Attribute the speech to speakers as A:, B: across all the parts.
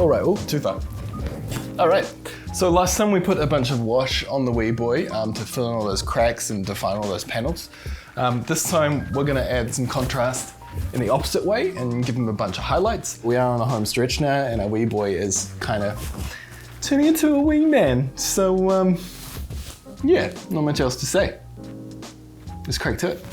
A: All right, oh, too far. All right, so last time we put a bunch of wash on the wee boy to fill in all those cracks and define all those panels. This time we're gonna add some contrast in the opposite way and give him a bunch of highlights. We are on a home stretch now and our wee boy is kind of turning into a wee man. So yeah, not much else to say. Let's crack to it.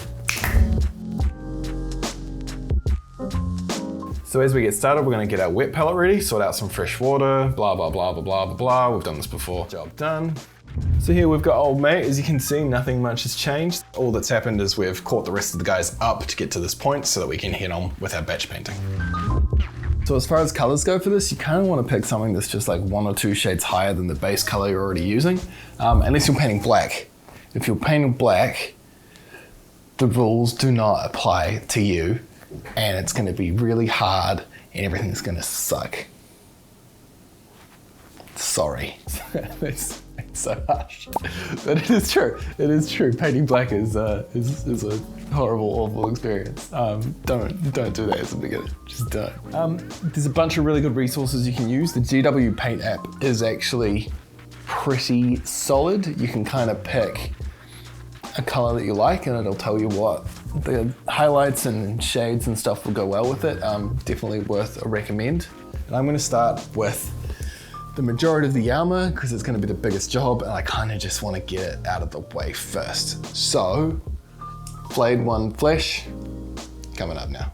A: So as we get started, we're gonna get our wet palette ready, sort out some fresh water, blah, blah, blah, blah, blah, blah, blah. We've done this before, job done. So here we've got old mate. As you can see, nothing much has changed. All that's happened is we've caught the rest of the guys up to get to this point so that we can head on with our batch painting. So as far as colors go for this, you kind of want to pick something that's just like 1 or 2 shades higher than the base color you're already using, unless you're painting black. If you're painting black, the rules do not apply to you, and it's going to be really hard and everything's going to suck. Sorry. it's so harsh, but it is true. It is true. Painting black is a horrible, awful experience. Don't do that as a beginner. Just don't. There's a bunch of really good resources you can use. The GW Paint app is actually pretty solid. You can kind of pick a color that you like and it'll tell you what the highlights and shades and stuff will go well with it. Definitely worth a recommend. And I'm going to start with the majority of the armor because it's going to be the biggest job and I kind of just want to get it out of the way first. So, Flayed 1 Flesh, coming up now.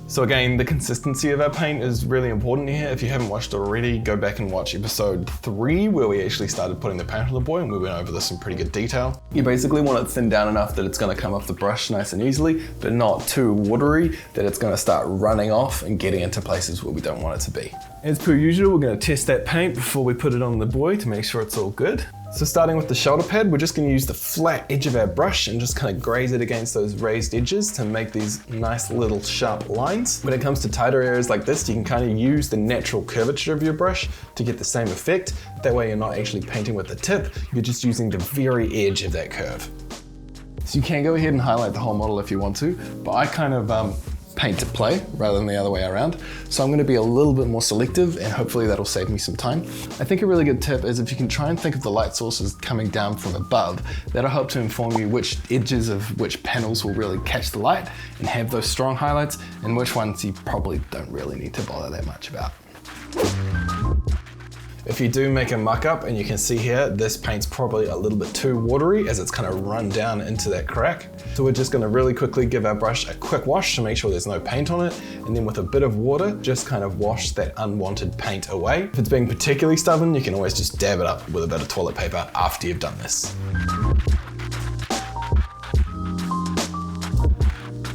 A: So again, the consistency of our paint is really important here. If you haven't watched already, go back and watch episode 3 where we actually started putting the paint on the boy and we went over this in pretty good detail. You basically want it thinned down enough that it's going to come off the brush nice and easily, but not too watery that it's going to start running off and getting into places where we don't want it to be. As per usual, we're going to test that paint before we put it on the boy to make sure it's all good. So starting with the shoulder pad, we're just going to use the flat edge of our brush and just kind of graze it against those raised edges to make these nice little sharp lines. When it comes to tighter areas like this, you can kind of use the natural curvature of your brush to get the same effect. That way you're not actually painting with the tip, you're just using the very edge of that curve. So you can go ahead and highlight the whole model if you want to, but I kind of paint to play rather than the other way around. So I'm going to be a little bit more selective and hopefully that'll save me some time. I think a really good tip is if you can try and think of the light sources coming down from above, that'll help to inform you which edges of which panels will really catch the light and have those strong highlights and which ones you probably don't really need to bother that much about. If you do make a muck up, and you can see here, this paint's probably a little bit too watery as it's kind of run down into that crack. So we're just gonna really quickly give our brush a quick wash to make sure there's no paint on it. And then with a bit of water, just kind of wash that unwanted paint away. If it's being particularly stubborn, you can always just dab it up with a bit of toilet paper after you've done this.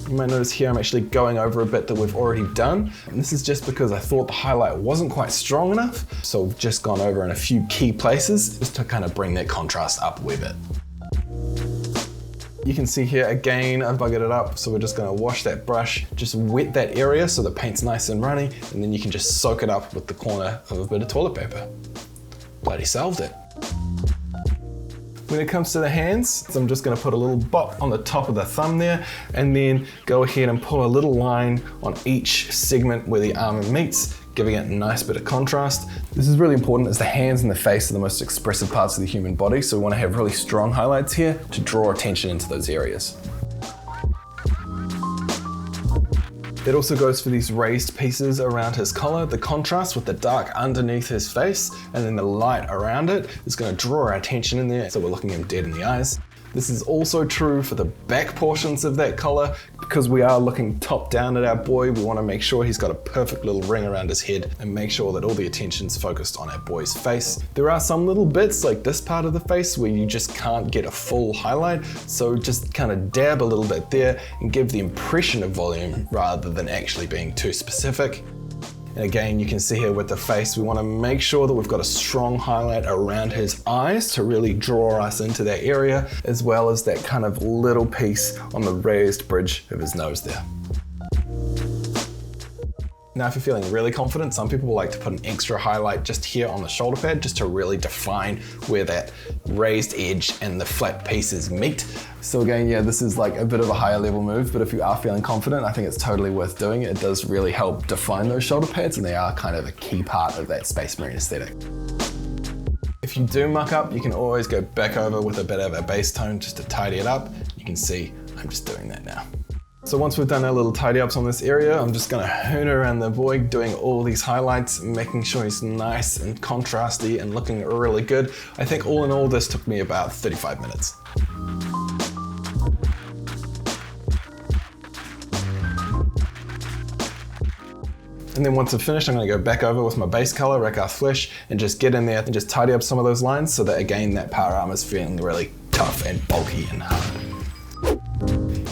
A: You might notice here I'm actually going over a bit that we've already done. And this is just because I thought the highlight wasn't quite strong enough. So I've just gone over in a few key places just to kind of bring that contrast up a wee bit. You can see here again, I've buggered it up. So we're just gonna wash that brush, just wet that area so the paint's nice and runny. And then you can just soak it up with the corner of a bit of toilet paper. Bloody solved it. When it comes to the hands, so I'm just gonna put a little bop on the top of the thumb there and then go ahead and pull a little line on each segment where the armor meets, giving it a nice bit of contrast. This is really important as the hands and the face are the most expressive parts of the human body, so we wanna have really strong highlights here to draw attention into those areas. That also goes for these raised pieces around his collar. The contrast with the dark underneath his face and then the light around it is going to draw our attention in there, so we're looking him dead in the eyes. This is also true for the back portions of that collar. Because we are looking top down at our boy, we want to make sure he's got a perfect little ring around his head and make sure that all the attention's focused on our boy's face. There are some little bits like this part of the face where you just can't get a full highlight, so just kind of dab a little bit there and give the impression of volume rather than actually being too specific. And again, you can see here with the face, we want to make sure that we've got a strong highlight around his eyes to really draw us into that area, as well as that kind of little piece on the raised bridge of his nose there. Now, if you're feeling really confident, some people like to put an extra highlight just here on the shoulder pad, just to really define where that raised edge and the flat pieces meet. So again, yeah, this is like a bit of a higher level move, but if you are feeling confident, I think it's totally worth doing it. It does really help define those shoulder pads, and they are kind of a key part of that Space Marine aesthetic. If you do muck up, you can always go back over with a bit of a base tone just to tidy it up. You can see I'm just doing that now. So once we've done our little tidy ups on this area, I'm just gonna hoon around the boy, doing all these highlights, making sure he's nice and contrasty and looking really good. I think all in all, this took me about 35 minutes. And then once I've finished, I'm gonna go back over with my base color, Rakarth Flesh, and just get in there and just tidy up some of those lines so that again, that power armor is feeling really tough and bulky and hard.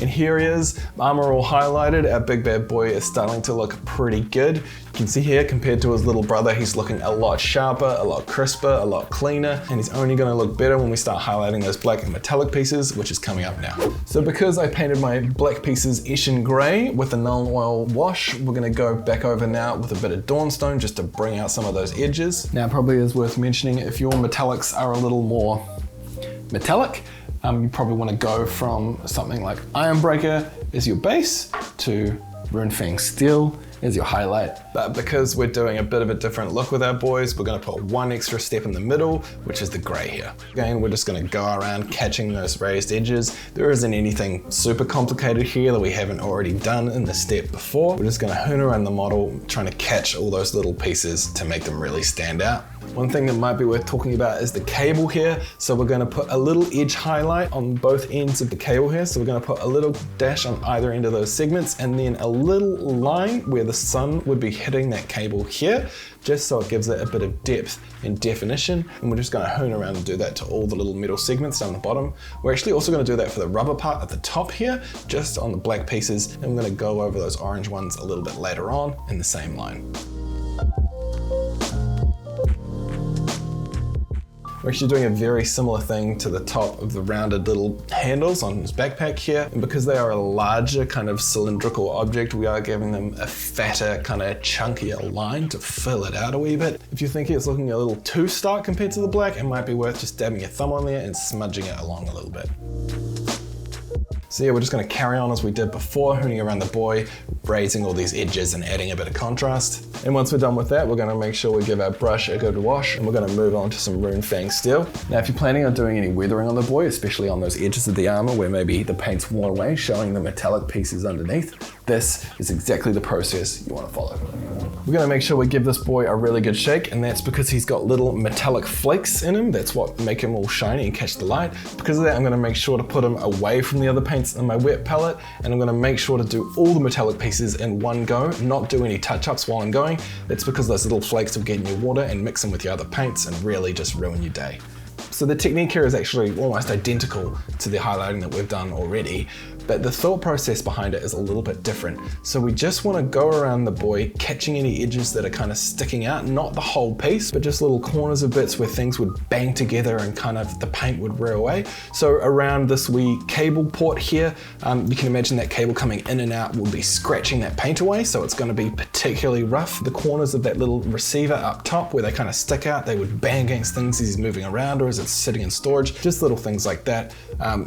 A: And here he is, armor all highlighted. Our big bad boy is starting to look pretty good. You can see here, compared to his little brother, he's looking a lot sharper, a lot crisper, a lot cleaner, and he's only gonna look better when we start highlighting those black and metallic pieces, which is coming up now. So because I painted my black pieces Eshin Grey with a null oil wash, we're gonna go back over now with a bit of Dawnstone just to bring out some of those edges. Now, it probably is worth mentioning, if your metallics are a little more metallic, you probably want to go from something like Ironbreaker as your base to Runefang Steel as your highlight. But because we're doing a bit of a different look with our boys, we're going to put one extra step in the middle, which is the grey here. Again, we're just going to go around catching those raised edges. There isn't anything super complicated here that we haven't already done in the step before. We're just going to hoon around the model, trying to catch all those little pieces to make them really stand out. One thing that might be worth talking about is the cable here. So we're going to put a little edge highlight on both ends of the cable here. So we're going to put a little dash on either end of those segments, and then a little line where the sun would be hitting that cable here, just so it gives it a bit of depth and definition. And we're just going to hoon around and do that to all the little metal segments down the bottom. We're actually also going to do that for the rubber part at the top here, just on the black pieces. And we're going to go over those orange ones a little bit later on in the same line. We're actually doing a very similar thing to the top of the rounded little handles on his backpack here. And because they are a larger kind of cylindrical object, we are giving them a fatter, kind of chunkier line to fill it out a wee bit. If you think it's looking a little too stark compared to the black, it might be worth just dabbing your thumb on there and smudging it along a little bit. So yeah, we're just going to carry on as we did before, hooning around the boy, raising all these edges and adding a bit of contrast. And once we're done with that, we're going to make sure we give our brush a good wash, and we're going to move on to some Runefang Steel. Now, if you're planning on doing any weathering on the boy, especially on those edges of the armor where maybe the paint's worn away, showing the metallic pieces underneath, this is exactly the process you want to follow. We're going to make sure we give this boy a really good shake, and that's because he's got little metallic flakes in him. That's what make him all shiny and catch the light. Because of that, I'm going to make sure to put him away from the other paints in my wet palette, and I'm going to make sure to do all the metallic pieces in one go, not do any touch-ups while I'm going. That's because those little flakes will get in your water and mix them with your other paints and really just ruin your day. So the technique here is actually almost identical to the highlighting that we've done already, but the thought process behind it is a little bit different. So we just want to go around the boy, catching any edges that are kind of sticking out, not the whole piece, but just little corners of bits where things would bang together and kind of the paint would rear away. So around this wee cable port here, you can imagine that cable coming in and out will be scratching that paint away, so it's going to be particularly rough. The corners of that little receiver up top where they kind of stick out, they would bang against things as he's moving around or as it's sitting in storage, just little things like that.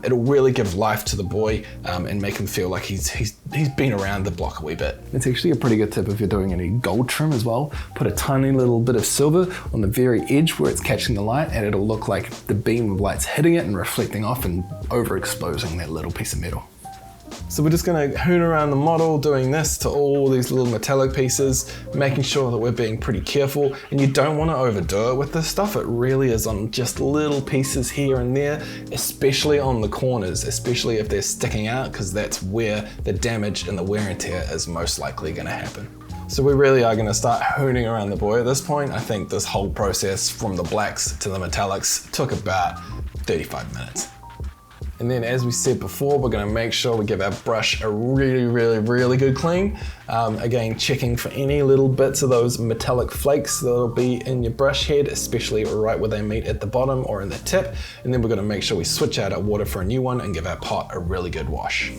A: It'll really give life to the boy and make him feel like he's been around the block a wee bit. It's actually a pretty good tip if you're doing any gold trim as well. Put a tiny little bit of silver on the very edge where it's catching the light, and it'll look like the beam of light's hitting it and reflecting off and overexposing that little piece of metal. So we're just going to hoon around the model, doing this to all these little metallic pieces, making sure that we're being pretty careful. And you don't want to overdo it with this stuff. It really is on just little pieces here and there, especially on the corners, especially if they're sticking out, because that's where the damage and the wear and tear is most likely going to happen. So we really are going to start hooning around the boy at this point. I think this whole process from the blacks to the metallics took about 35 minutes. And then, as we said before, we're going to make sure we give our brush a really good clean. Again, checking for any little bits of those metallic flakes that'll be in your brush head, especially right where they meet at the bottom or in the tip. And then we're going to make sure we switch out our water for a new one and give our pot a really good wash.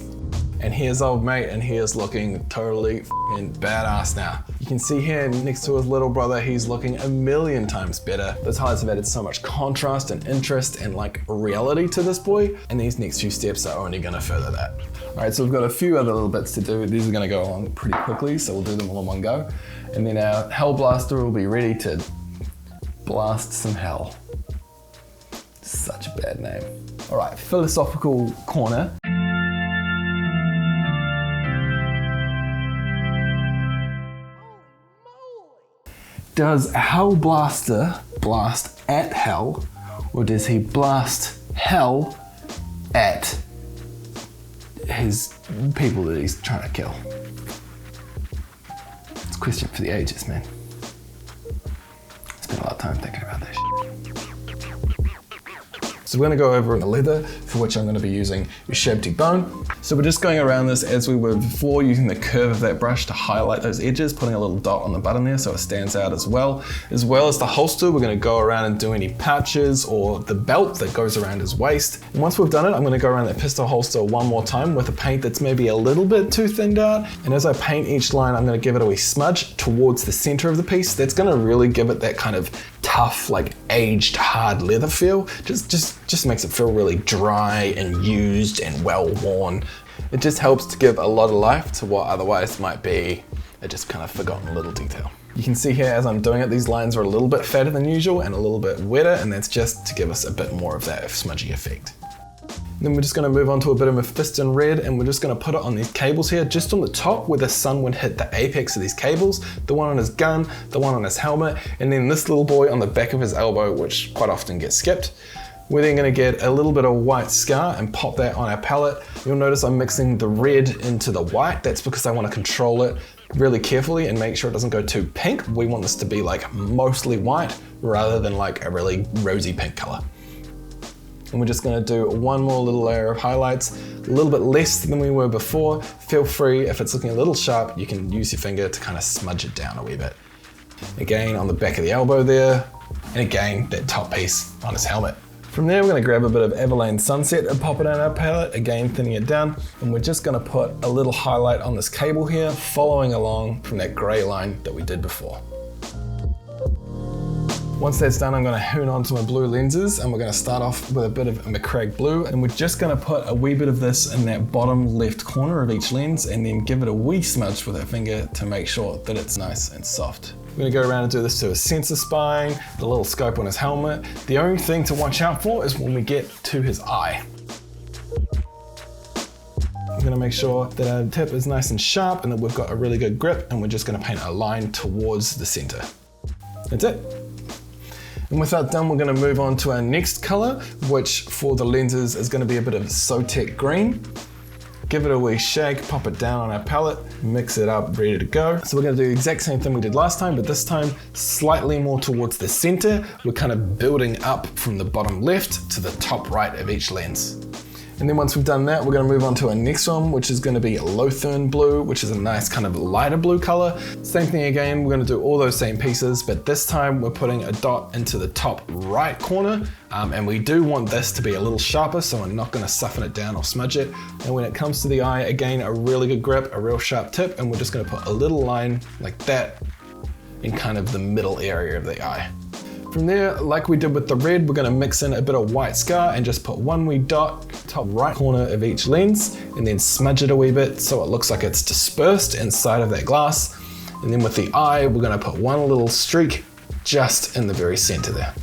A: And here's old mate, and he is looking totally f***ing badass now. You can see here next to his little brother, he's looking a million times better. Those highlights have added so much contrast and interest and like reality to this boy, and these next few steps are only gonna further that. All right, so we've got a few other little bits to do. These are gonna go along pretty quickly, so we'll do them all in one go. And then our Hell Blaster will be ready to blast some hell. Such a bad name. All right, philosophical corner. Does Hell Blaster blast at hell, or does he blast hell at his people that he's trying to kill? It's a question for the ages, man. Spent a lot of time thinking about this shit. So we're gonna go over the leather, for which I'm gonna be using Pt5 bone. So we're just going around this as we were before, using the curve of that brush to highlight those edges, putting a little dot on the button there so it stands out as well. As well as the holster, we're gonna go around and do any pouches or the belt that goes around his waist. And once we've done it, I'm gonna go around that pistol holster one more time with a paint that's maybe a little bit too thinned out. And as I paint each line, I'm gonna give it a wee smudge towards the center of the piece. That's gonna really give it that kind of tough, like aged, hard leather feel. Just makes it feel really dry and used and well worn. It just helps to give a lot of life to what otherwise might be a just kind of forgotten little detail. You can see here as I'm doing it, these lines are a little bit fatter than usual and a little bit wetter, and that's just to give us a bit more of that smudgy effect. Then we're just gonna move on to a bit of Mephiston red, and we're just gonna put it on these cables here, just on the top where the sun would hit the apex of these cables, the one on his gun, the one on his helmet, and then this little boy on the back of his elbow, which quite often gets skipped. We're then gonna get a little bit of white scar and pop that on our palette. You'll notice I'm mixing the red into the white. That's because I wanna control it really carefully and make sure it doesn't go too pink. We want this to be like mostly white rather than like a really rosy pink color. And we're just gonna do one more little layer of highlights, a little bit less than we were before. Feel free, if it's looking a little sharp, you can use your finger to kind of smudge it down a wee bit. Again, on the back of the elbow there, and again, that top piece on his helmet. From there, we're gonna grab a bit of Everlane Sunset and pop it on our palette, again, thinning it down. And we're just gonna put a little highlight on this cable here, following along from that gray line that we did before. Once that's done, I'm gonna hoon onto my blue lenses, and we're gonna start off with a bit of McCrag blue, and we're just gonna put a wee bit of this in that bottom left corner of each lens, and then give it a wee smudge with our finger to make sure that it's nice and soft. We're gonna go around and do this to his sensor spine, the little scope on his helmet. The only thing to watch out for is when we get to his eye. We're gonna make sure that our tip is nice and sharp and that we've got a really good grip, and we're just gonna paint a line towards the center. That's it. And with that done, we're gonna move on to our next color, which for the lenses is gonna be a bit of Sotek green. Give it a wee shake, pop it down on our palette, mix it up, ready to go. So we're gonna do the exact same thing we did last time, but this time slightly more towards the center. We're kind of building up from the bottom left to the top right of each lens. And then once we've done that, we're gonna move on to our next one, which is gonna be Lothern blue, which is a nice kind of lighter blue color. Same thing again, we're gonna do all those same pieces, but this time we're putting a dot into the top right corner. And we do want this to be a little sharper, so we're not gonna soften it down or smudge it. And when it comes to the eye, again, a really good grip, a real sharp tip, and we're just gonna put a little line like that in kind of the middle area of the eye. From there, like we did with the red, we're gonna mix in a bit of white scar and just put one wee dot, top right corner of each lens, and then smudge it a wee bit so it looks like it's dispersed inside of that glass. And then with the eye, we're gonna put one little streak just in the very center there.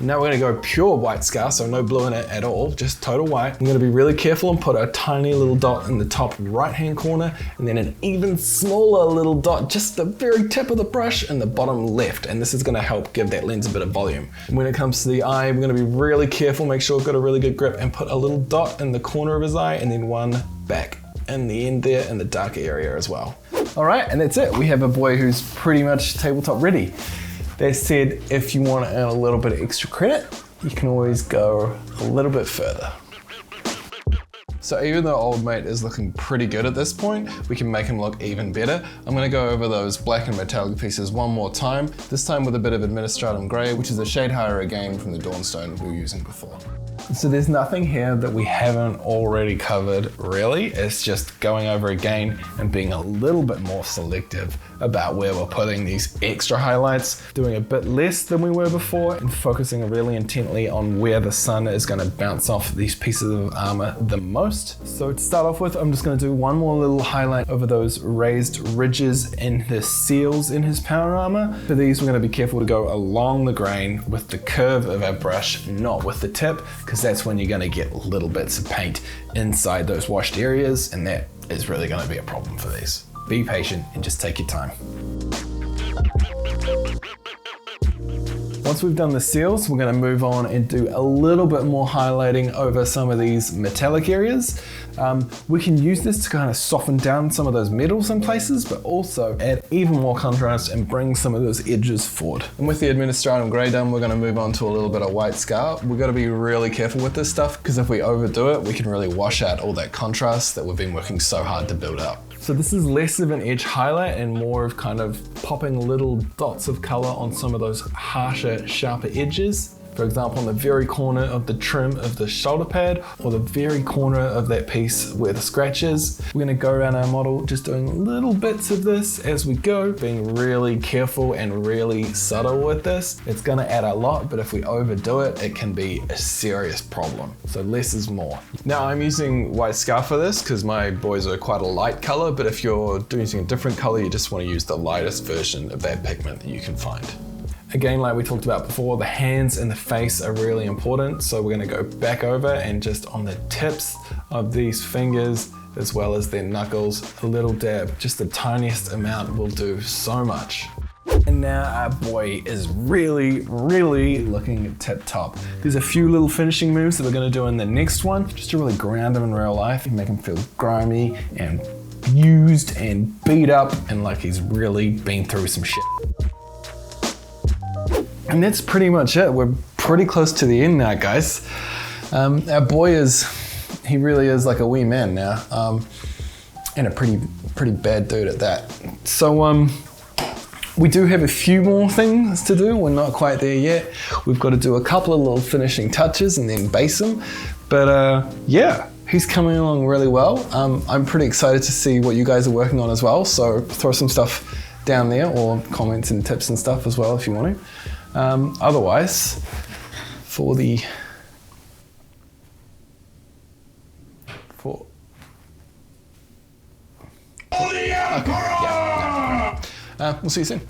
A: Now we're gonna go pure white scar, so no blue in it at all, just total white. I'm gonna be really careful and put a tiny little dot in the top right-hand corner, and then an even smaller little dot, just the very tip of the brush in the bottom left. And this is gonna help give that lens a bit of volume. And when it comes to the eye, we're gonna be really careful, make sure we've got a really good grip, and put a little dot in the corner of his eye, and then one back in the end there in the dark area as well. All right, and that's it. We have a boy who's pretty much tabletop ready. That said, if you want to earn a little bit of extra credit, you can always go a little bit further. So even though old mate is looking pretty good at this point, we can make him look even better. I'm gonna go over those black and metallic pieces one more time, this time with a bit of Administratum Grey, which is a shade higher again from the Dawnstone we were using before. So there's nothing here that we haven't already covered, really. It's just going over again and being a little bit more selective about where we're putting these extra highlights, doing a bit less than we were before, and focusing really intently on where the sun is gonna bounce off these pieces of armor the most. So to start off with, I'm just gonna do one more little highlight over those raised ridges in the seals in his power armor. For these, we're gonna be careful to go along the grain with the curve of our brush, not with the tip, because that's when you're gonna get little bits of paint inside those washed areas, and that is really gonna be a problem for these. Be patient and just take your time. Once we've done the seals, we're gonna move on and do a little bit more highlighting over some of these metallic areas. We can use this to kind of soften down some of those metals in places, but also add even more contrast and bring some of those edges forward. And with the Administratum Grey done, we're gonna move on to a little bit of white scar. We've gotta be really careful with this stuff, because if we overdo it, we can really wash out all that contrast that we've been working so hard to build up. So this is less of an edge highlight and more of kind of popping little dots of color on some of those harsher, sharper edges. For example, on the very corner of the trim of the shoulder pad, or the very corner of that piece where the scratch is. We're gonna go around our model just doing little bits of this as we go, being really careful and really subtle with this. It's gonna add a lot, but if we overdo it, it can be a serious problem. So less is more. Now I'm using white scar for this because my boys are quite a light color, but if you're using a different color, you just wanna use the lightest version of that pigment that you can find. Again, like we talked about before, the hands and the face are really important. So we're gonna go back over and just on the tips of these fingers, as well as their knuckles, a little dab, just the tiniest amount will do so much. And now our boy is really, really looking tip top. There's a few little finishing moves that we're gonna do in the next one, just to really ground him in real life and make him feel grimy and used and beat up and like he's really been through some shit. And that's pretty much it. We're pretty close to the end now, guys. Our boy he really is like a wee man now, and a pretty bad dude at that. So we do have a few more things to do. We're not quite there yet. We've got to do a couple of little finishing touches and then base him. But yeah, he's coming along really well. I'm pretty excited to see what you guys are working on as well. So throw some stuff down there, or comments and tips and stuff as well if you want to. Otherwise, for okay, yeah, no. We'll see you soon.